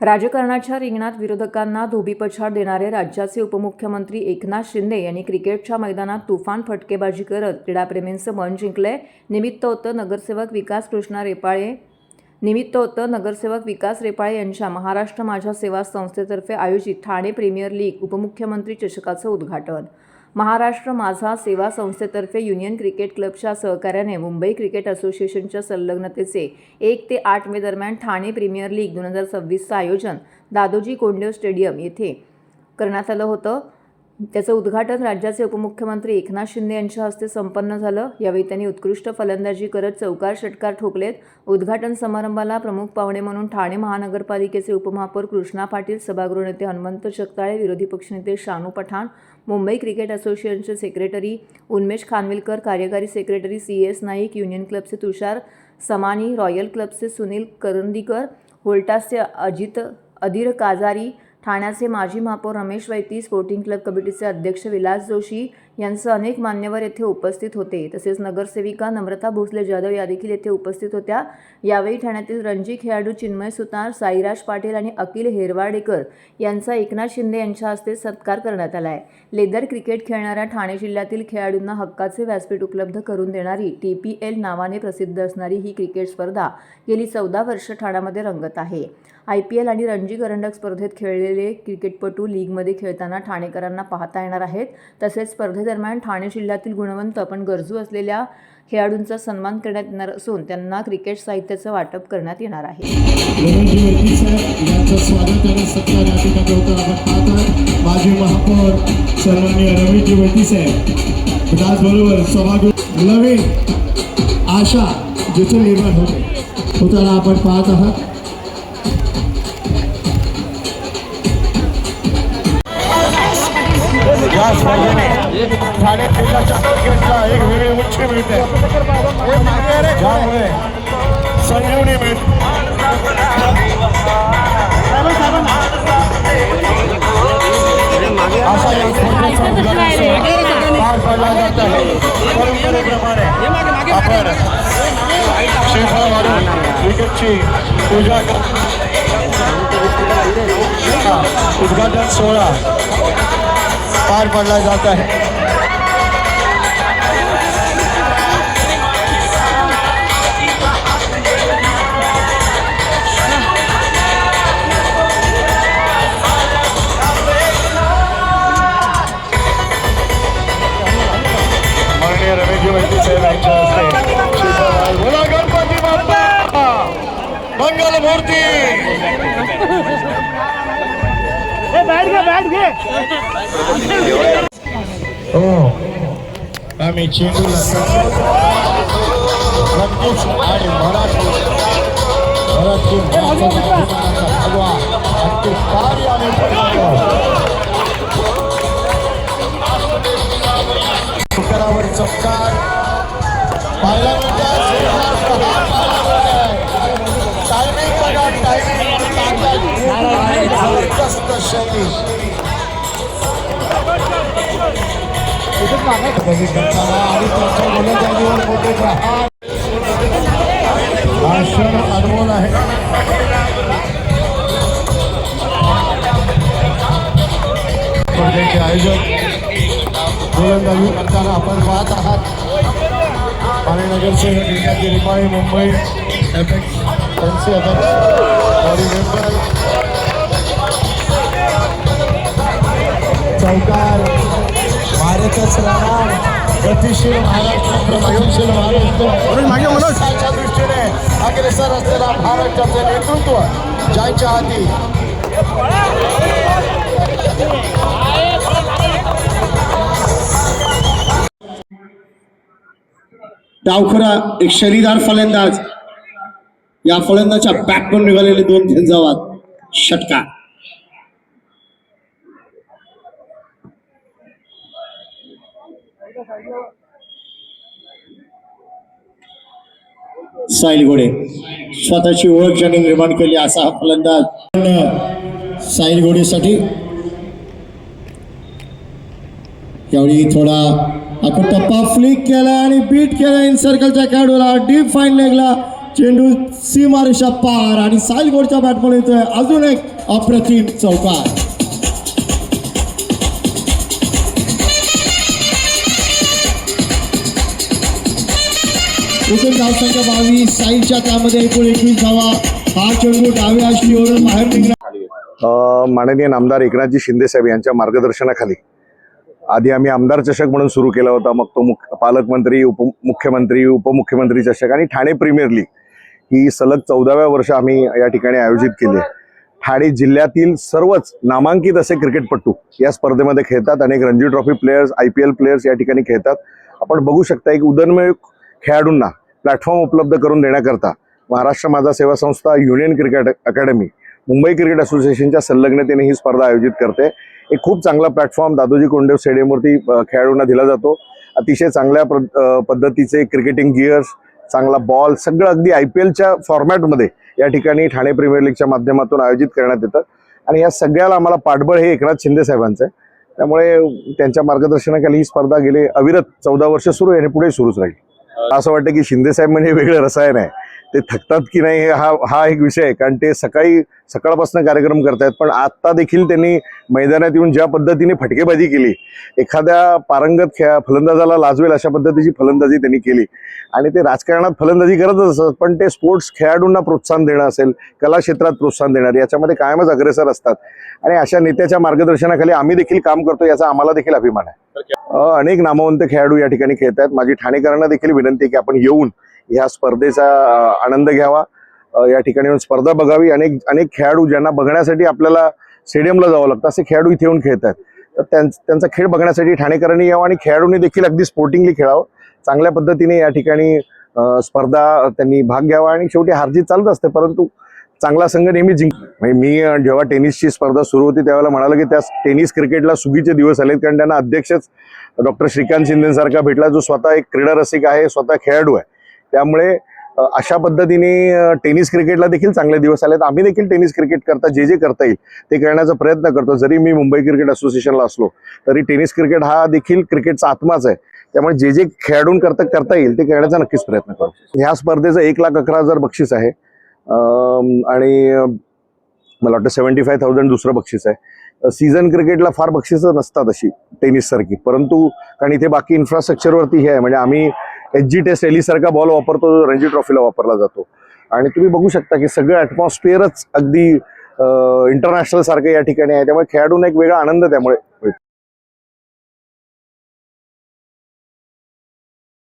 राजकारणाच्या रिंगणात विरोधकांना धोबीपछाड देणारे राज्याचे उपमुख्यमंत्री एकनाथ शिंदे यांनी क्रिकेटच्या मैदानात तुफान फटकेबाजी करत क्रीडाप्रेमींचं मन जिंकलंय। निमित्त होतं नगरसेवक विकास रेपाळे यांच्या महाराष्ट्र माझ्या सेवा संस्थेतर्फे आयोजित ठाणे प्रीमियर लीग उपमुख्यमंत्री चषकाचं उद्घाटन। महाराष्ट्र माझा सेवा संस्थेतर्फे युनियन क्रिकेट क्लबच्या सहकार्याने मुंबई क्रिकेट असोसिएशनच्या संलग्नतेचे 1 ते 8 मे दरम्यान ठाणे प्रीमियर लीग 2026चं आयोजन दादोजी कोंडदेव स्टेडियम येथे करण्यात आलं होतं। त्याचं उद्घाटन राज्याचे उपमुख्यमंत्री एकनाथ शिंदे यांच्या हस्ते संपन्न झालं। यावेळी त्यांनी उत्कृष्ट फलंदाजी करत चौकार षटकार ठोकलेत। उद्घाटन समारंभाला प्रमुख पाहुणे म्हणून ठाणे महानगरपालिकेचे उपमहापौर कृष्णा पाटील, सभागृह नेते हनुमंत जगताळे, विरोधी पक्षनेते शानू पठाण, मुंबई क्रिकेट असोसिएशनचे सेक्रेटरी उन्मेष खानविलकर, कार्यकारी सेक्रेटरी CS नाईक, युनियन क्लबचे तुषार समानी, रॉयल क्लबचे सुनील करंदीकर, व्होल्टासचे अधीर काजारी, ठाण्याचे माजी महापौर रमेश वैती, स्पोर्टिंग क्लब कमिटीचे अध्यक्ष विलास जोशी यांसह अनेक मान्यवर येथे उपस्थित होते। तसेच नगरसेविका नम्रता भोसले जाधव या देखील येथे उपस्थित होत्या। यावेळी ठाण्यातील रणजी खेळाडू चिन्मय सुतार, साईराज पाटील आणि अखिल हेरवाडेकर यांचा एकनाथ शिंदे यांच्या हस्ते सत्कार करण्यात आला आहे। लेदर क्रिकेट खेळणाऱ्या ठाणे जिल्ह्यातील खेळाडूंना हक्काचे व्यासपीठ उपलब्ध करून देणारी TPL नावाने प्रसिद्ध असणारी ही क्रिकेट स्पर्धा गेली 14 वर्ष ठाण्यामध्ये रंगत आहे। IPL आणि रणजी करंडक स्पर्धेत खेळलेले क्रिकेटपटू लीगमध्ये खेळताना ठाणेकरांना पाहता येणार आहेत। तसेच स्पर्धेदरम्यान ठाणे जिल्ह्यातील गुणवंत पण गरजू असलेल्या खेळाडूंचा सन्मान करण्यात येणार असून त्यांना क्रिकेट साहित्याचं वाटप करण्यात येणार आहे। माजी महापौर सन्माननीय रमेशजी वैती साहेब, त्याचबरोबर सभागृह नवीन आशा जिथून निर्माण होताना आपण पाहत आहात। या स्पर्धेने ठाणे जिल्ह्याच्या क्रिकेटला एक वेगळी उंची मिळते, ज्यामुळे संजीवनी मिळते। असा या स्पर्धेचा पार पाडला जात आहे। परंपरेप्रमाणे आपण श्रीफळ मारून क्रिकेटची पूजा उद्घाटन सोहळा पार पडला जात आहे। माननीय रमेशजी वैती साहेब यांच्या हस्ते बोला गणपती बाप्पा मंगलमूर्ती। बैठ गए हो आम्ही चेंडूला आणि मराठी भगवा अगदी कार्याने शिखरावर चमकार पाहिला टायमिंग बघा, टायमिंग जबरदस्त शैली आणि त्यांच्या गोलंदाजीवर मोठे प्रहार हा क्षण अनमोल आहे। स्पर्धेचे आयोजक गोलंदाजी करताना आपण पाहत आहात आणि नगरसेवक विकास रेपाळे, मुंबई FX त्यांचे अध्यक्ष बॉडी मेंबर, चौकार भारतच राहणार गतिशील महाराष्ट्र, प्रगतीशील महाराष्ट्राच्या दृष्टीने अग्रेसर असलेला महाराष्ट्राचे नेतृत्व ज्यांच्या हाती डावखरा एक शरीदार फलंदाज, या फलंदाच्या बॅटमन निघालेले 2 झंझावात षटकार। साहिल घोडे स्वतःची ओळख ज्यांनी निर्माण केली असा हा फलंदाज साहिल घोडेसाठी यावेळी थोडा आपण टप्पा फ्लिक केला आणि बीट केला इन सर्कलच्या खेळाडूला, डीप फाईन लेगला चेंडू सीमारेषा पार आणि साईल गोडच्या बॅटमध्ये येतोय अजून एक अप्रतिम चौकार. एकूण धावसंख्या 22, साईडच्या त्यामध्ये एकूण 21 धावा. हा चेंडू डाव्या शिडीवरून बाहेर निघाला. माननीय नामदार एकनाथजी शिंदे साहेब यांच्या मार्गदर्शनाखाली आधी आम्ही आमदार चषक म्हणून सुरू केला होता. मग तो पालकमंत्री, उपमुख्यमंत्री, उपमुख्यमंत्री चषक आणि ठाणे प्रीमियर लीग ही सलग 14व्या वर्ष आम्ही या ठिकाणी आयोजित केली. ठाणे जिल्ह्यातील सर्वच नामांकित असे क्रिकेटपटू या स्पर्धेमध्ये खेळतात. अनेक Ranji trophy players, IPL players या ठिकाणी खेळतात. आपण बघू शकता एक उदयनमय खेळाडूंना प्लॅटफॉर्म उपलब्ध करून देण्याकरता महाराष्ट्र माझा सेवा संस्था, union cricket academy, Mumbai cricket असोसिएशनच्या संलग्नतेने ही स्पर्धा आयोजित करते. एक खूप चांगला प्लॅटफॉर्म दादोजी कोंडदेव स्टेडियमवरती खेळाडूंना दिला जातो. अतिशय चांगल्या पद्धतीचे क्रिकेटिंग गिअर्स, चांगला बॉल, सगळं अगदी IPLच्या फॉर्मॅटमध्ये या ठिकाणी ठाणे प्रीमियर लीगच्या माध्यमातून आयोजित करण्यात येतं. आणि या सगळ्याला आम्हाला पाठबळ हे एकनाथ शिंदे साहेबांचं आहे. त्यामुळे त्यांच्या मार्गदर्शनाखाली ही स्पर्धा गेले अविरत 14 वर्ष सुरू आहे आणि पुढे सुरूच राहील. असं वाटतं की शिंदे साहेब म्हणजे वेगळं रसायन आहे. ते थकतात की नाही हा एक विषय आहे. कारण ते सकाळपासून कार्यक्रम करतायत. पण आत्ता देखील त्यांनी मैदानात येऊन ज्या पद्धतीने फटकेबाजी केली, एखाद्या पारंगत फलंदाजाला लाजवेल अशा पद्धतीची फलंदाजी त्यांनी केली. आणि ते राजकारणात फलंदाजी करतच असतात, पण ते स्पोर्ट्स खेळाडूंना प्रोत्साहन देणं असेल, कला क्षेत्रात प्रोत्साहन देणार याच्यामध्ये कायमच अग्रेसर असतात. आणि अशा नेत्याच्या मार्गदर्शनाखाली आम्ही देखील काम करतो, याचा आम्हाला देखील अभिमान आहे. अनेक नामवंत खेळाडू या ठिकाणी खेळत आहेत. माझी ठाणेकरांना देखील विनंती आहे की आपण येऊन ह्या स्पर्धेचा आनंद घ्यावा, या ठिकाणी येऊन स्पर्धा बघावी. अनेक खेळाडू ज्यांना बघण्यासाठी आपल्याला स्टेडियमला जावं लागतं, असे खेळाडू इथे येऊन खेळत आहेत. तर त्यांचा खेळ बघण्यासाठी ठाणेकरांनी यावं आणि खेळाडूंनी देखील अगदी स्पोर्टिंगली खेळावं. चांगल्या पद्धतीने या ठिकाणी स्पर्धा त्यांनी भाग घ्यावा. आणि शेवटी हारजीत चालत असते, परंतु चांगला संघ नेहमी म्हणजे मी जेव्हा टेनिसची स्पर्धा सुरू होती त्यावेळेला म्हणालो की त्या टेनिस क्रिकेटला सुगीचे दिवस आलेत. कारण त्यांना अध्यक्षच डॉक्टर श्रीकांत शिंदेसारखा भेटला, जो स्वतः एक क्रीडा रसिक आहे, स्वतः खेळाडू आहे. त्यामुळे अशा पद्धतीने टेनिस क्रिकेटला देखील चांगले दिवस आलेत. आम्ही देखील टेनिस क्रिकेट करता जे करता येईल ते करण्याचा प्रयत्न करतो. जरी मी मुंबई क्रिकेट असोसिएशनला असलो तरी टेनिस क्रिकेट हा देखील क्रिकेटचा आत्माच आहे. त्यामुळे जे करता येईल ते करण्याचा नक्कीच प्रयत्न करतो. ह्या स्पर्धेचं 1,11,000 बक्षीस आहे आणि मला वाटतं 75,000 दुसरं बक्षीस आहे. सीझन क्रिकेटला फार बक्षिसं नसतात अशी टेनिससारखी, परंतु कारण इथे बाकी इन्फ्रास्ट्रक्चरवरती हे आहे. म्हणजे आम्ही HG टेस्ट सारखा बॉल वापरतो, जो रणजी ट्रॉफीला वापरला जातो. आणि तुम्ही बघू शकता की सगळं ॲटमॉस्फिअरच अगदी इंटरनॅशनल सारखं या ठिकाणी आहे. त्यामुळे खेळाडूंना एक वेगळा आनंद त्यामुळे